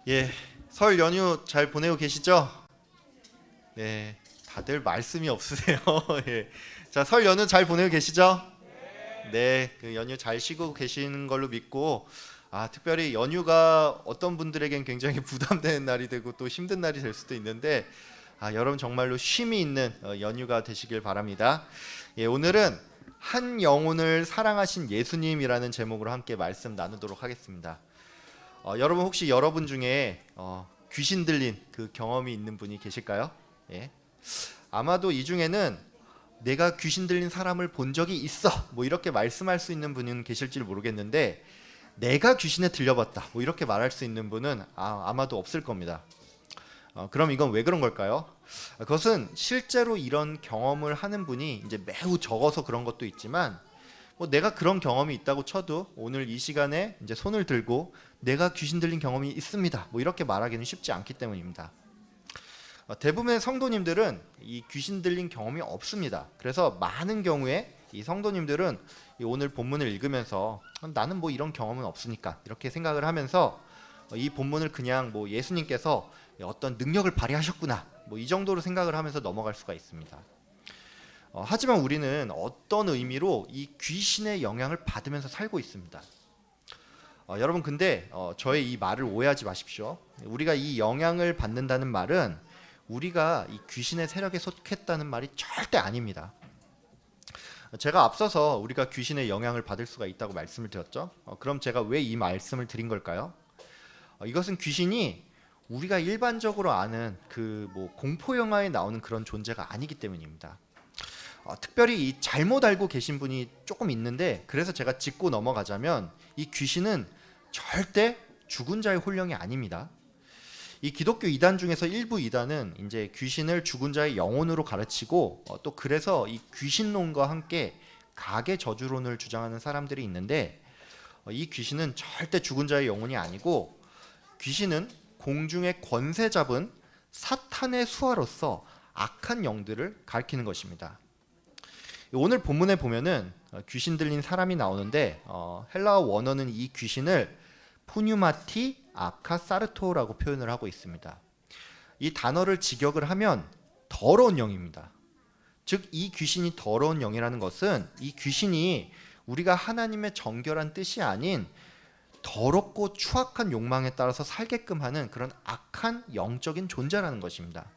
예, 설 연휴 잘 보내고 계시죠? 네, 다들 말씀이 없으세요. 예. 자, 설 연휴 잘 보내고 계시죠? 네, 그 연휴 잘 쉬고 계시는 걸로 믿고, 특별히 연휴가 어떤 분들에겐 굉장히 부담되는 날이 되고 또 힘든 날이 될 수도 있는데, 여러분 정말로 쉼이 있는 연휴가 되시길 바랍니다. 예, 오늘은 한 영혼을 사랑하신 예수님이라는 제목으로 함께 말씀 나누도록 하겠습니다. 여러분 혹시 여러분 중에 귀신 들린 그 경험이 있는 분이 계실까요? 예. 아마도 이 중에는 내가 귀신 들린 사람을 본 적이 있어 뭐 이렇게 말씀할 수 있는 분은 계실지 모르겠는데, 내가 귀신에 들려봤다 뭐 이렇게 말할 수 있는 분은 아마도 없을 겁니다. 그럼 이건 왜 그런 걸까요? 그것은 실제로 이런 경험을 하는 분이 이제 매우 적어서 그런 것도 있지만, 내가 그런 경험이 있다고 쳐도 오늘 이 시간에 이제 손을 들고 내가 귀신 들린 경험이 있습니다 뭐 이렇게 말하기는 쉽지 않기 때문입니다. 대부분의 성도님들은 이 귀신 들린 경험이 없습니다. 그래서 많은 경우에 이 성도님들은 이 오늘 본문을 읽으면서 나는 뭐 이런 경험은 없으니까 이렇게 생각을 하면서 이 본문을 그냥 뭐 예수님께서 어떤 능력을 발휘하셨구나 뭐 이 정도로 생각을 하면서 넘어갈 수가 있습니다. 하지만 우리는 어떤 의미로 이 귀신의 영향을 받으면서 살고 있습니다. 여러분 근데 저의 이 말을 오해하지 마십시오. 우리가 이 영향을 받는다는 말은 우리가 이 귀신의 세력에 속했다는 말이 절대 아닙니다. 제가 앞서서 우리가 귀신의 영향을 받을 수가 있다고 말씀을 드렸죠. 그럼 제가 왜 이 말씀을 드린 걸까요? 이것은 귀신이 우리가 일반적으로 아는 그 뭐 공포 영화에 나오는 그런 존재가 아니기 때문입니다. 특별히 이 잘못 알고 계신 분이 조금 있는데, 그래서 제가 짚고 넘어가자면 이 귀신은 절대 죽은 자의 혼령이 아닙니다. 이 기독교 이단 중에서 일부 이단은 이제 귀신을 죽은 자의 영혼으로 가르치고 또 그래서 이 귀신론과 함께 가계 저주론을 주장하는 사람들이 있는데, 이 귀신은 절대 죽은 자의 영혼이 아니고 귀신은 공중의 권세 잡은 사탄의 수하로서 악한 영들을 가리키는 것입니다. 오늘 본문에 보면은 귀신 들린 사람이 나오는데 헬라어 원어는 이 귀신을 푸뉴마티 아카사르토라고 표현을 하고 있습니다. 이 단어를 직역을 하면 더러운 영입니다. 즉 이 귀신이 더러운 영이라는 것은 이 귀신이 우리가 하나님의 정결한 뜻이 아닌 더럽고 추악한 욕망에 따라서 살게끔 하는 그런 악한 영적인 존재라는 것입니다.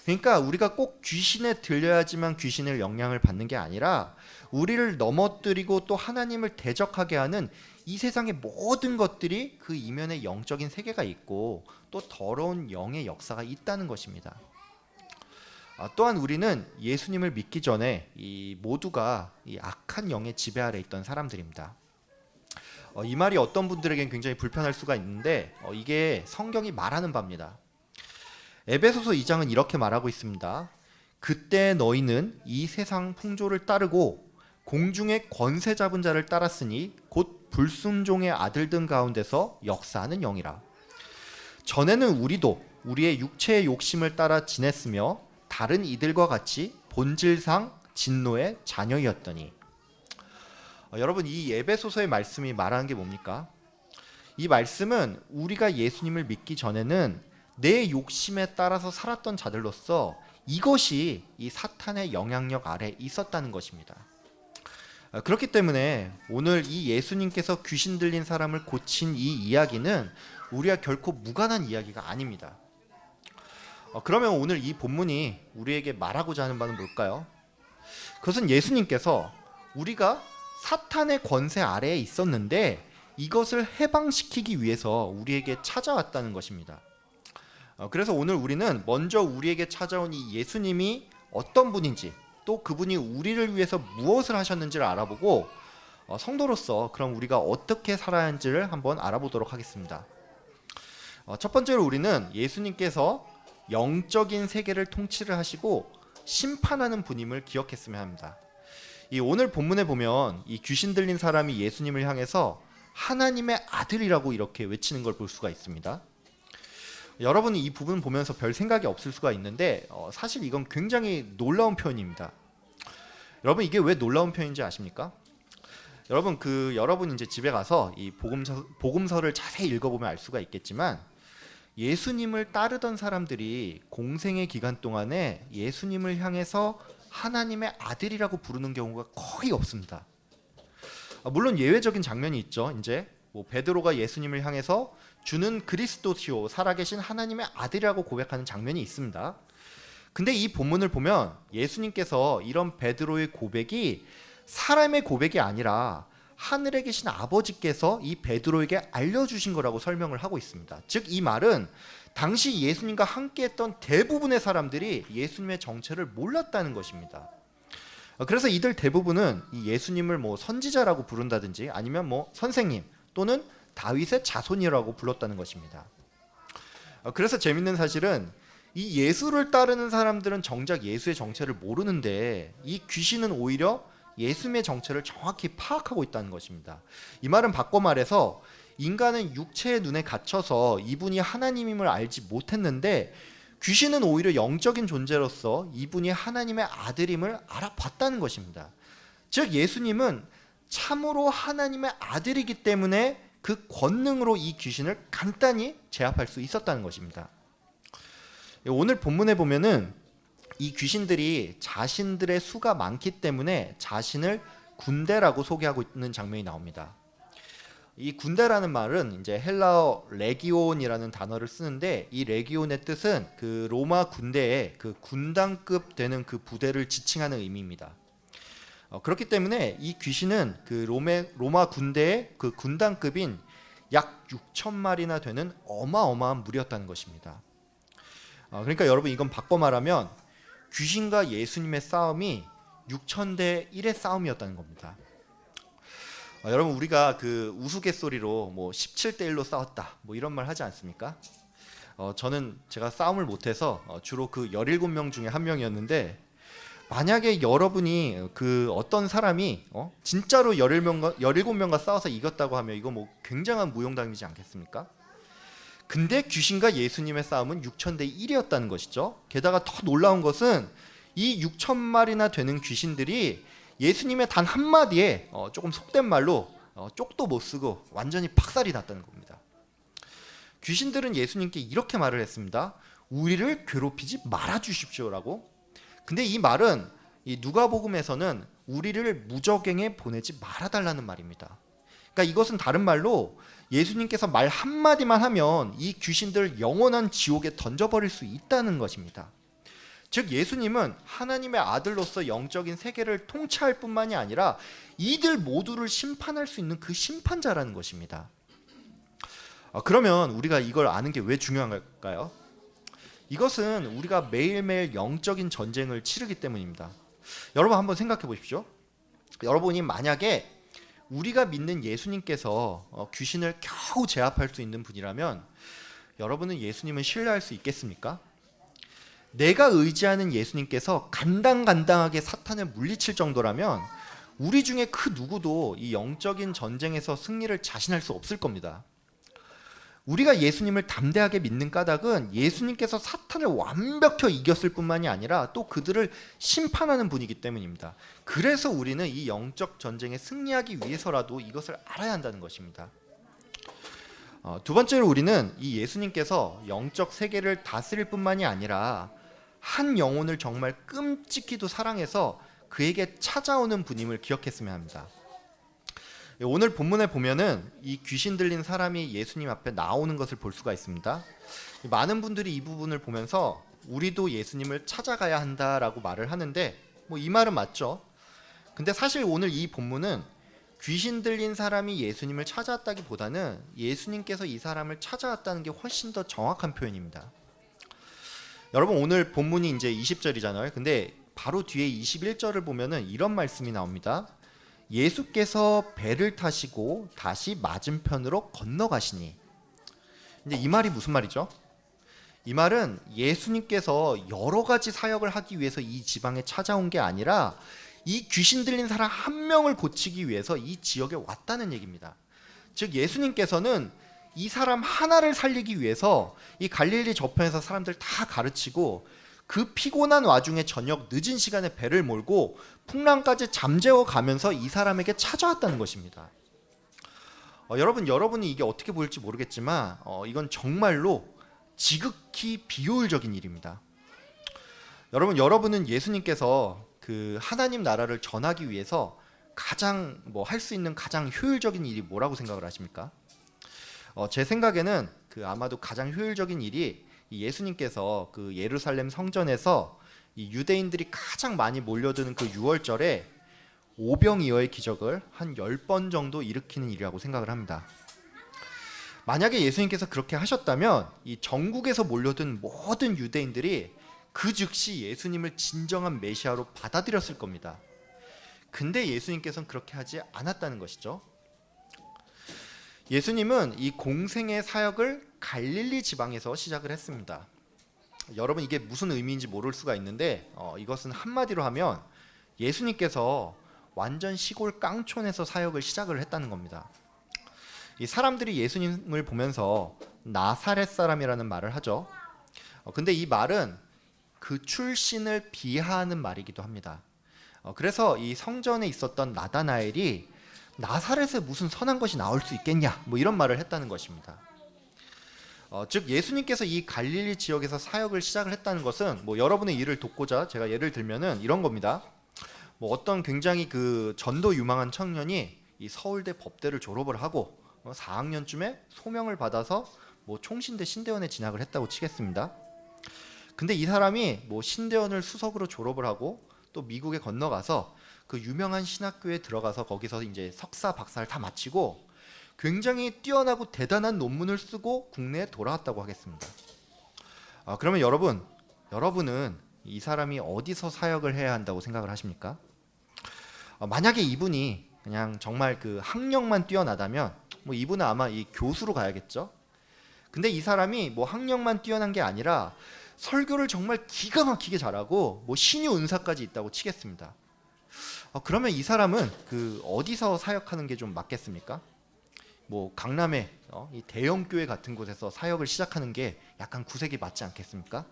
그러니까 우리가 꼭 귀신에 들려야지만 귀신의 영향을 받는 게 아니라 우리를 넘어뜨리고 또 하나님을 대적하게 하는 이 세상의 모든 것들이 그 이면에 영적인 세계가 있고 또 더러운 영의 역사가 있다는 것입니다. 또한 우리는 예수님을 믿기 전에 이 모두가 이 악한 영의 지배 아래 있던 사람들입니다. 이 말이 어떤 분들에겐 굉장히 불편할 수가 있는데 이게 성경이 말하는 바입니다. 에베소서 2장은 이렇게 말하고 있습니다. 그때 너희는 이 세상 풍조를 따르고 공중의 권세 잡은 자를 따랐으니 곧 불순종의 아들들 가운데서 역사하는 영이라. 전에는 우리도 우리의 육체의 욕심을 따라 지냈으며 다른 이들과 같이 본질상 진노의 자녀였더니. 여러분 이 에베소서의 말씀이 말하는 게 뭡니까? 이 말씀은 우리가 예수님을 믿기 전에는 내 욕심에 따라서 살았던 자들로서 이것이 이 사탄의 영향력 아래 있었다는 것입니다. 그렇기 때문에 오늘 이 예수님께서 귀신 들린 사람을 고친 이 이야기는 우리와 결코 무관한 이야기가 아닙니다. 그러면 오늘 이 본문이 우리에게 말하고자 하는 바는 뭘까요? 그것은 예수님께서 우리가 사탄의 권세 아래에 있었는데 이것을 해방시키기 위해서 우리에게 찾아왔다는 것입니다. 그래서 오늘 우리는 먼저 우리에게 찾아온 이 예수님이 어떤 분인지 또 그분이 우리를 위해서 무엇을 하셨는지를 알아보고 성도로서 그럼 우리가 어떻게 살아야 하는지를 한번 알아보도록 하겠습니다. 첫 번째로 우리는 예수님께서 영적인 세계를 통치를 하시고 심판하는 분임을 기억했으면 합니다. 이 오늘 본문에 보면 이 귀신 들린 사람이 예수님을 향해서 하나님의 아들이라고 이렇게 외치는 걸 볼 수가 있습니다. 여러분이 이 부분 보면서 별 생각이 없을 수가 있는데 사실 이건 굉장히 놀라운 표현입니다. 여러분 이게 왜 놀라운 표현인지 아십니까? 여러분 이제 집에 가서 이 복음서를 자세히 읽어보면 알 수가 있겠지만 예수님을 따르던 사람들이 공생의 기간 동안에 예수님을 향해서 하나님의 아들이라고 부르는 경우가 거의 없습니다. 물론 예외적인 장면이 있죠. 이제 베드로가 예수님을 향해서 주는 그리스도시요 살아계신 하나님의 아들이라고 고백하는 장면이 있습니다. 근데 이 본문을 보면 예수님께서 이런 베드로의 고백이 사람의 고백이 아니라 하늘에 계신 아버지께서 이 베드로에게 알려주신 거라고 설명을 하고 있습니다. 즉 이 말은 당시 예수님과 함께했던 대부분의 사람들이 예수님의 정체를 몰랐다는 것입니다. 그래서 이들 대부분은 이 예수님을 선지자라고 부른다든지 아니면 선생님 또는 다윗의 자손이라고 불렀다는 것입니다. 그래서 재밌는 사실은 이 예수를 따르는 사람들은 정작 예수의 정체를 모르는데 이 귀신은 오히려 예수님의 정체를 정확히 파악하고 있다는 것입니다. 이 말은 바꿔 말해서 인간은 육체의 눈에 갇혀서 이분이 하나님임을 알지 못했는데 귀신은 오히려 영적인 존재로서 이분이 하나님의 아들임을 알아봤다는 것입니다. 즉 예수님은 참으로 하나님의 아들이기 때문에 그 권능으로 이 귀신을 간단히 제압할 수 있었다는 것입니다. 오늘 본문에 보면은 이 귀신들이 자신들의 수가 많기 때문에 자신을 군대라고 소개하고 있는 장면이 나옵니다. 이 군대라는 말은 이제 헬라어 레기온이라는 단어를 쓰는데 이 레기온의 뜻은 그 로마 군대의 그 군단급 되는 그 부대를 지칭하는 의미입니다. 그렇기 때문에 이 귀신은 그 로마 군대의 그 군단급인 약 6,000마리나 되는 어마어마한 무리였다는 것입니다. 그러니까 여러분 이건 바꿔 말하면 귀신과 예수님의 싸움이 6,000대 1의 싸움이었다는 겁니다. 여러분 우리가 그 우스갯소리로 17대 1로 싸웠다 이런 말 하지 않습니까? 저는 제가 싸움을 못해서 주로 그 17명 중에 한 명이었는데 만약에 여러분이 그 어떤 사람이 진짜로 17명과 싸워서 이겼다고 하면 이거 굉장한 무용담이지 않겠습니까? 근데 귀신과 예수님의 싸움은 6,000대 1이었다는 것이죠. 게다가 더 놀라운 것은 이 6,000마리나 되는 귀신들이 예수님의 단 한마디에 조금 속된 말로 쪽도 못 쓰고 완전히 박살이 났다는 겁니다. 귀신들은 예수님께 이렇게 말을 했습니다. 우리를 괴롭히지 말아 주십시오라고. 근데 이 말은 이 누가복음에서는 우리를 무저갱에 보내지 말아달라는 말입니다. 그러니까 이것은 다른 말로 예수님께서 말 한마디만 하면 이 귀신들을 영원한 지옥에 던져버릴 수 있다는 것입니다. 즉 예수님은 하나님의 아들로서 영적인 세계를 통치할 뿐만이 아니라 이들 모두를 심판할 수 있는 그 심판자라는 것입니다. 그러면 우리가 이걸 아는 게 왜 중요한 걸까요? 이것은 우리가 매일매일 영적인 전쟁을 치르기 때문입니다. 여러분 한번 생각해 보십시오. 여러분이 만약에 우리가 믿는 예수님께서 귀신을 겨우 제압할 수 있는 분이라면 여러분은 예수님을 신뢰할 수 있겠습니까? 내가 의지하는 예수님께서 간당간당하게 사탄을 물리칠 정도라면 우리 중에 그 누구도 이 영적인 전쟁에서 승리를 자신할 수 없을 겁니다. 우리가 예수님을 담대하게 믿는 까닭은 예수님께서 사탄을 완벽히 이겼을 뿐만이 아니라 또 그들을 심판하는 분이기 때문입니다. 그래서 우리는 이 영적 전쟁에 승리하기 위해서라도 이것을 알아야 한다는 것입니다. 두 번째로 우리는 이 예수님께서 영적 세계를 다스릴 뿐만이 아니라 한 영혼을 정말 끔찍히도 사랑해서 그에게 찾아오는 분임을 기억했으면 합니다. 오늘 본문에 보면은 이 귀신 들린 사람이 예수님 앞에 나오는 것을 볼 수가 있습니다. 많은 분들이 이 부분을 보면서 우리도 예수님을 찾아가야 한다라고 말을 하는데 이 말은 맞죠. 근데 사실 오늘 이 본문은 귀신 들린 사람이 예수님을 찾아왔다기보다는 예수님께서 이 사람을 찾아왔다는 게 훨씬 더 정확한 표현입니다. 여러분 오늘 본문이 이제 20절이잖아요. 근데 바로 뒤에 21절을 보면은 이런 말씀이 나옵니다. 예수께서 배를 타시고 다시 맞은편으로 건너가시니. 이제 이 말이 무슨 말이죠? 이 말은 예수님께서 여러 가지 사역을 하기 위해서 이 지방에 찾아온 게 아니라 이 귀신 들린 사람 한 명을 고치기 위해서 이 지역에 왔다는 얘기입니다. 즉 예수님께서는 이 사람 하나를 살리기 위해서 이 갈릴리 저편에서 사람들 다 가르치고 그 피곤한 와중에 저녁 늦은 시간에 배를 몰고 풍랑까지 잠재워 가면서 이 사람에게 찾아왔다는 것입니다. 여러분이 이게 어떻게 보일지 모르겠지만 이건 정말로 지극히 비효율적인 일입니다. 여러분은 예수님께서 그 하나님 나라를 전하기 위해서 가장 할 수 있는 가장 효율적인 일이 뭐라고 생각을 하십니까? 제 생각에는 그 아마도 가장 효율적인 일이 예수님께서 그 예루살렘 성전에서 이 유대인들이 가장 많이 몰려드는 그 6월절에 오병이어의 기적을 한 10번 정도 일으키는 일이라고 생각을 합니다. 만약에 예수님께서 그렇게 하셨다면 이 전국에서 몰려든 모든 유대인들이 그 즉시 예수님을 진정한 메시아로 받아들였을 겁니다. 근데 예수님께서는 그렇게 하지 않았다는 것이죠. 예수님은 이 공생의 사역을 갈릴리 지방에서 시작을 했습니다. 여러분, 이게 무슨 의미인지 모를 수가 있는데 이것은 한마디로 하면 예수님께서 완전 시골 깡촌에서 사역을 시작을 했다는 겁니다. 이 사람들이 예수님을 보면서 나사렛 사람이라는 말을 하죠. 근데 이 말은 그 출신을 비하하는 말이기도 합니다. 그래서 이 성전에 있었던 나다나엘이 나사렛에 무슨 선한 것이 나올 수 있겠냐 이런 말을 했다는 것입니다. 즉 예수님께서 이 갈릴리 지역에서 사역을 시작을 했다는 것은 여러분의 일을 돕고자 제가 예를 들면은 이런 겁니다. 어떤 굉장히 그 전도 유망한 청년이 이 서울대 법대를 졸업을 하고 4학년쯤에 소명을 받아서 총신대 신대원에 진학을 했다고 치겠습니다. 근데 이 사람이 신대원을 수석으로 졸업을 하고 또 미국에 건너가서 그 유명한 신학교에 들어가서 거기서 이제 석사 박사를 다 마치고 굉장히 뛰어나고 대단한 논문을 쓰고 국내에 돌아왔다고 하겠습니다. 그러면 여러분은 이 사람이 어디서 사역을 해야 한다고 생각을 하십니까? 만약에 이분이 그냥 정말 그 학력만 뛰어나다면 이분은 아마 이 교수로 가야겠죠. 근데 이 사람이 학력만 뛰어난 게 아니라 설교를 정말 기가 막히게 잘하고 신유 은사까지 있다고 치겠습니다. 그러면 이 사람은 그 어디서 사역하는 게 좀 맞겠습니까? 강남의 이 대형 교회 같은 곳에서 사역을 시작하는 게 약간 구색이 맞지 않겠습니까?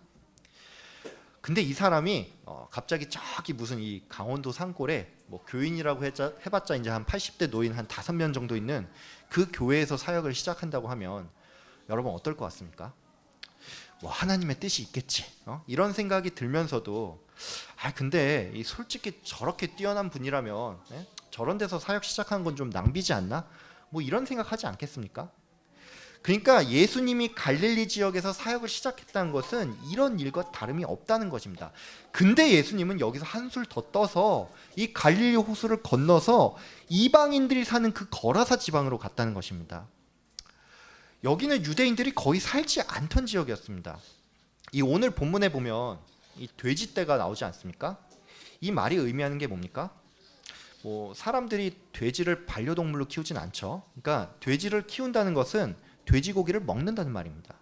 근데 이 사람이 갑자기 저기 무슨 이 강원도 산골에 교인이라고 해봤자 이제 한 80대 노인 한 5명 정도 있는 그 교회에서 사역을 시작한다고 하면 여러분 어떨 것 같습니까? 하나님의 뜻이 있겠지 이런 생각이 들면서도 근데 솔직히 저렇게 뛰어난 분이라면 저런 데서 사역 시작하는 건 좀 낭비지 않나? 이런 생각하지 않겠습니까? 그러니까 예수님이 갈릴리 지역에서 사역을 시작했다는 것은 이런 일과 다름이 없다는 것입니다. 근데 예수님은 여기서 한술 더 떠서 이 갈릴리 호수를 건너서 이방인들이 사는 그 거라사 지방으로 갔다는 것입니다. 여기는 유대인들이 거의 살지 않던 지역이었습니다. 이 오늘 본문에 보면 이 돼지떼가 나오지 않습니까? 이 말이 의미하는 게 뭡니까? 사람들이 돼지를 반려동물로 키우진 않죠. 그러니까 돼지를 키운다는 것은 돼지고기를 먹는다는 말입니다.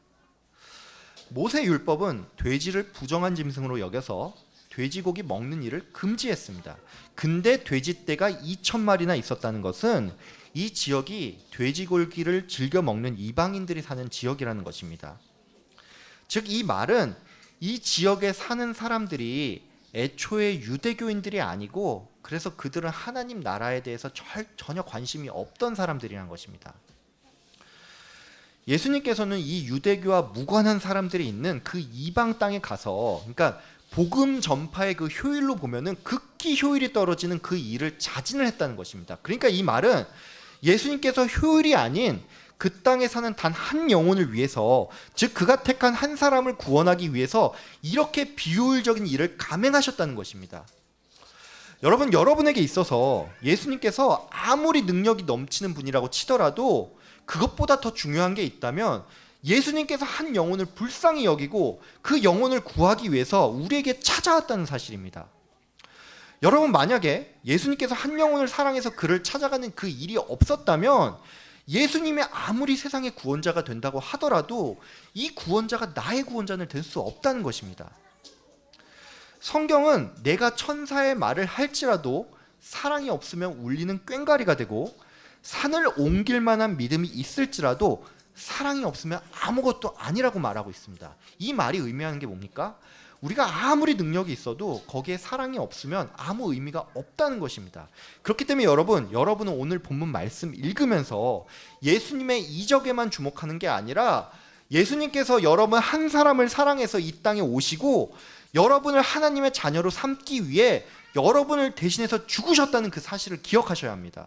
모세 율법은 돼지를 부정한 짐승으로 여겨서 돼지고기 먹는 일을 금지했습니다. 근데 돼지떼가 2,000마리나 있었다는 것은 이 지역이 돼지고기를 즐겨 먹는 이방인들이 사는 지역이라는 것입니다. 즉 이 말은 이 지역에 사는 사람들이 애초에 유대교인들이 아니고 그래서 그들은 하나님 나라에 대해서 전혀 관심이 없던 사람들이라는 것입니다. 예수님께서는 이 유대교와 무관한 사람들이 있는 그 이방 땅에 가서 그러니까 복음 전파의 그 효율로 보면은 극히 효율이 떨어지는 그 일을 자진을 했다는 것입니다. 그러니까 이 말은 예수님께서 효율이 아닌 그 땅에 사는 단 한 영혼을 위해서 즉 그가 택한 한 사람을 구원하기 위해서 이렇게 비효율적인 일을 감행하셨다는 것입니다. 여러분에게 있어서 예수님께서 아무리 능력이 넘치는 분이라고 치더라도 그것보다 더 중요한 게 있다면 예수님께서 한 영혼을 불쌍히 여기고 그 영혼을 구하기 위해서 우리에게 찾아왔다는 사실입니다. 여러분 만약에 예수님께서 한 영혼을 사랑해서 그를 찾아가는 그 일이 없었다면 예수님이 아무리 세상의 구원자가 된다고 하더라도 이 구원자가 나의 구원자는 될 수 없다는 것입니다. 성경은 내가 천사의 말을 할지라도 사랑이 없으면 울리는 꽹과리가 되고 산을 옮길 만한 믿음이 있을지라도 사랑이 없으면 아무것도 아니라고 말하고 있습니다. 이 말이 의미하는 게 뭡니까? 우리가 아무리 능력이 있어도 거기에 사랑이 없으면 아무 의미가 없다는 것입니다. 그렇기 때문에 여러분은 오늘 본문 말씀 읽으면서 예수님의 이적에만 주목하는 게 아니라 예수님께서 여러분 한 사람을 사랑해서 이 땅에 오시고 여러분을 하나님의 자녀로 삼기 위해 여러분을 대신해서 죽으셨다는 그 사실을 기억하셔야 합니다.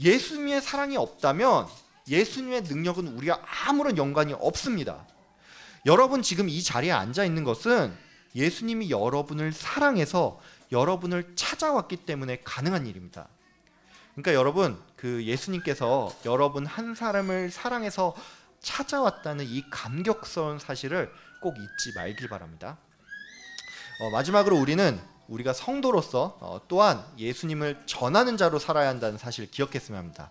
예수님의 사랑이 없다면 예수님의 능력은 우리와 아무런 연관이 없습니다. 여러분 지금 이 자리에 앉아 있는 것은 예수님이 여러분을 사랑해서 여러분을 찾아왔기 때문에 가능한 일입니다. 그러니까 여러분, 그 예수님께서 여러분 한 사람을 사랑해서 찾아왔다는 이 감격스러운 사실을 꼭 잊지 말길 바랍니다. 마지막으로 우리가 성도로서 또한 예수님을 전하는 자로 살아야 한다는 사실을 기억했으면 합니다.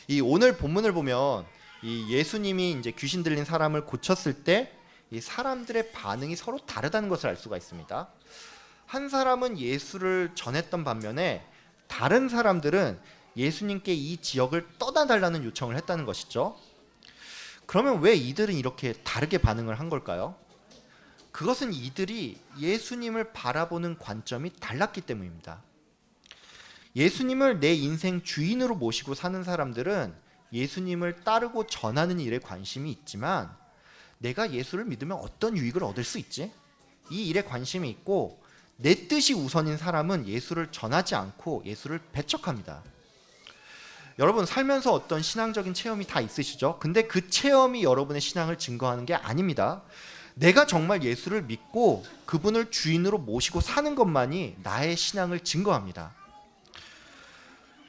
이 오늘 본문을 보면 이 예수님이 이제 귀신 들린 사람을 고쳤을 때 이 사람들의 반응이 서로 다르다는 것을 알 수가 있습니다. 한 사람은 예수를 전했던 반면에 다른 사람들은 예수님께 이 지역을 떠나달라는 요청을 했다는 것이죠. 그러면 왜 이들은 이렇게 다르게 반응을 한 걸까요? 그것은 이들이 예수님을 바라보는 관점이 달랐기 때문입니다. 예수님을 내 인생 주인으로 모시고 사는 사람들은 예수님을 따르고 전하는 일에 관심이 있지만 내가 예수를 믿으면 어떤 유익을 얻을 수 있지? 이 일에 관심이 있고 내 뜻이 우선인 사람은 예수를 전하지 않고 예수를 배척합니다. 여러분 살면서 어떤 신앙적인 체험이 다 있으시죠? 근데 그 체험이 여러분의 신앙을 증거하는 게 아닙니다. 내가 정말 예수를 믿고 그분을 주인으로 모시고 사는 것만이 나의 신앙을 증거합니다.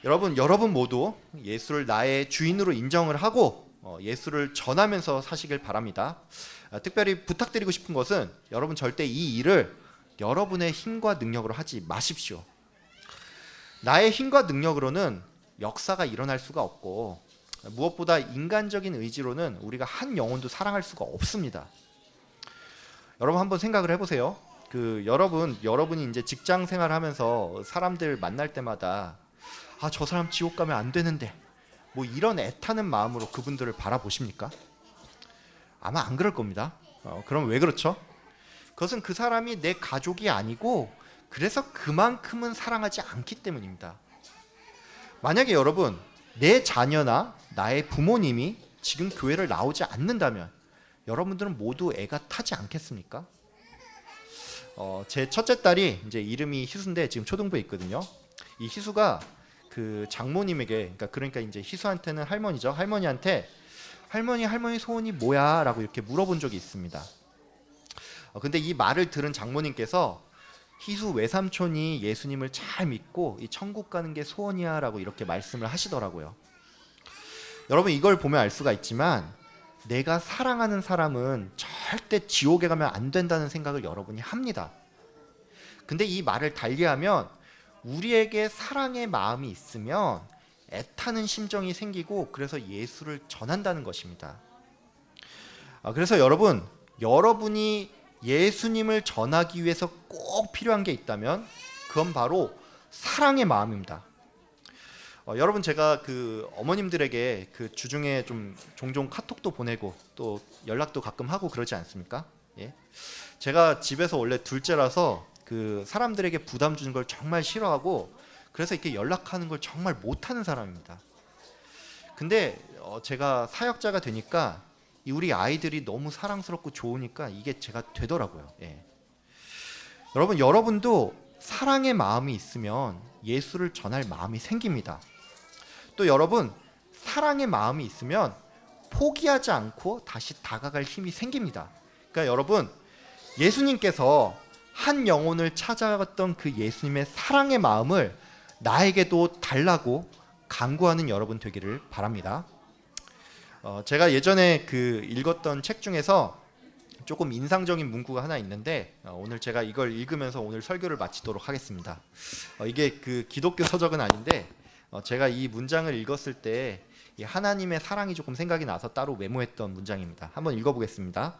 여러분 모두 예수를 나의 주인으로 인정을 하고 예수를 전하면서 사시길 바랍니다. 특별히 부탁드리고 싶은 것은 여러분 절대 이 일을 여러분의 힘과 능력으로 하지 마십시오. 나의 힘과 능력으로는 역사가 일어날 수가 없고 무엇보다 인간적인 의지로는 우리가 한 영혼도 사랑할 수가 없습니다. 여러분 한번 생각을 해보세요. 여러분이 이제 직장 생활하면서 사람들 만날 때마다 저 사람 지옥 가면 안 되는데 뭐 이런 애타는 마음으로 그분들을 바라보십니까? 아마 안 그럴 겁니다. 그럼 왜 그렇죠? 그것은 그 사람이 내 가족이 아니고 그래서 그만큼은 사랑하지 않기 때문입니다. 만약에 여러분 내 자녀나 나의 부모님이 지금 교회를 나오지 않는다면 여러분들은 모두 애가 타지 않겠습니까? 제 첫째 딸이 이제 이름이 희수인데 지금 초등부에 있거든요. 이 희수가 그 장모님에게 그러니까 이제 희수한테는 할머니죠. 할머니한테 할머니 소원이 뭐야? 라고 이렇게 물어본 적이 있습니다. 근데 이 말을 들은 장모님께서 희수 외삼촌이 예수님을 잘 믿고 이 천국 가는 게 소원이야 라고 이렇게 말씀을 하시더라고요. 여러분 이걸 보면 알 수가 있지만 내가 사랑하는 사람은 절대 지옥에 가면 안 된다는 생각을 여러분이 합니다. 근데 이 말을 달리하면 우리에게 사랑의 마음이 있으면 애타는 심정이 생기고 그래서 예수를 전한다는 것입니다. 그래서 여러분이 예수님을 전하기 위해서 꼭 필요한 게 있다면 그건 바로 사랑의 마음입니다. 여러분 제가 그 어머님들에게 그 주중에 좀 종종 카톡도 보내고 또 연락도 가끔 하고 그러지 않습니까? 예? 제가 집에서 원래 둘째라서 그 사람들에게 부담 주는 걸 정말 싫어하고 그래서 이렇게 연락하는 걸 정말 못하는 사람입니다. 근데 제가 사역자가 되니까 우리 아이들이 너무 사랑스럽고 좋으니까 이게 제가 되더라고요. 예. 여러분도 사랑의 마음이 있으면 예수를 전할 마음이 생깁니다. 또 여러분 사랑의 마음이 있으면 포기하지 않고 다시 다가갈 힘이 생깁니다. 그러니까 여러분 예수님께서 한 영혼을 찾아갔던 그 예수님의 사랑의 마음을 나에게도 달라고 간구하는 여러분 되기를 바랍니다. 제가 예전에 그 읽었던 책 중에서 조금 인상적인 문구가 하나 있는데 오늘 제가 이걸 읽으면서 오늘 설교를 마치도록 하겠습니다. 이게 그 기독교 서적은 아닌데 제가 이 문장을 읽었을 때 하나님의 사랑이 조금 생각이 나서 따로 메모했던 문장입니다. 한번 읽어보겠습니다.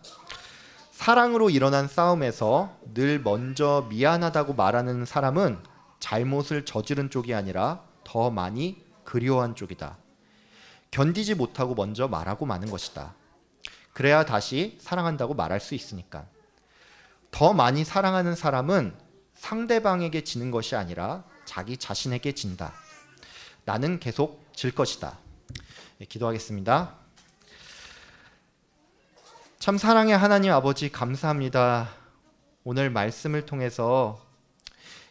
사랑으로 일어난 싸움에서 늘 먼저 미안하다고 말하는 사람은 잘못을 저지른 쪽이 아니라 더 많이 그리워한 쪽이다. 견디지 못하고 먼저 말하고 마는 것이다. 그래야 다시 사랑한다고 말할 수 있으니까. 더 많이 사랑하는 사람은 상대방에게 지는 것이 아니라 자기 자신에게 진다. 나는 계속 질 것이다. 기도하겠습니다. 참 사랑의 하나님 아버지 감사합니다. 오늘 말씀을 통해서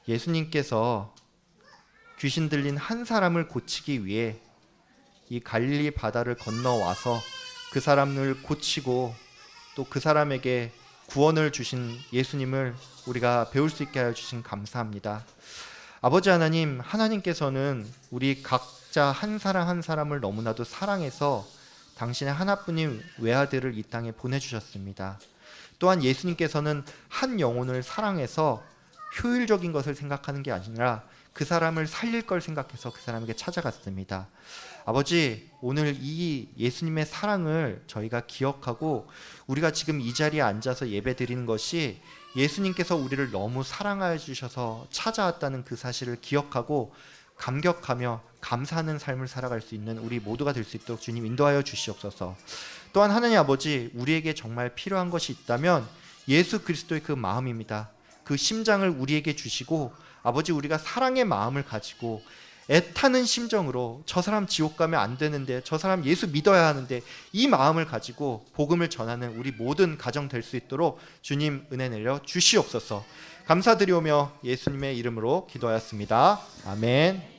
예수님께서 귀신 들린 한 사람을 고치기 위해 이 갈릴리 바다를 건너와서 그 사람을 고치고 또 그 사람에게 구원을 주신 예수님을 우리가 배울 수 있게 하여 주신 감사합니다. 아버지 하나님, 하나님께서는 우리 각자 한 사람 한 사람을 너무나도 사랑해서 당신의 하나뿐인 외아들을 이 땅에 보내주셨습니다. 또한 예수님께서는 한 영혼을 사랑해서 효율적인 것을 생각하는 게 아니라 그 사람을 살릴 걸 생각해서 그 사람에게 찾아갔습니다. 아버지, 오늘 이 예수님의 사랑을 저희가 기억하고 우리가 지금 이 자리에 앉아서 예배드리는 것이 예수님께서 우리를 너무 사랑하여 주셔서 찾아왔다는 그 사실을 기억하고 감격하며 감사하는 삶을 살아갈 수 있는 우리 모두가 될 수 있도록 주님 인도하여 주시옵소서. 또한 하나님 아버지, 우리에게 정말 필요한 것이 있다면 예수 그리스도의 그 마음입니다. 그 심장을 우리에게 주시고 아버지, 우리가 사랑의 마음을 가지고 애타는 심정으로 저 사람 지옥 가면 안 되는데, 저 사람 예수 믿어야 하는데, 이 마음을 가지고 복음을 전하는 우리 모든 가정 될 수 있도록 주님 은혜 내려 주시옵소서. 감사드리오며 예수님의 이름으로 기도하였습니다. 아멘.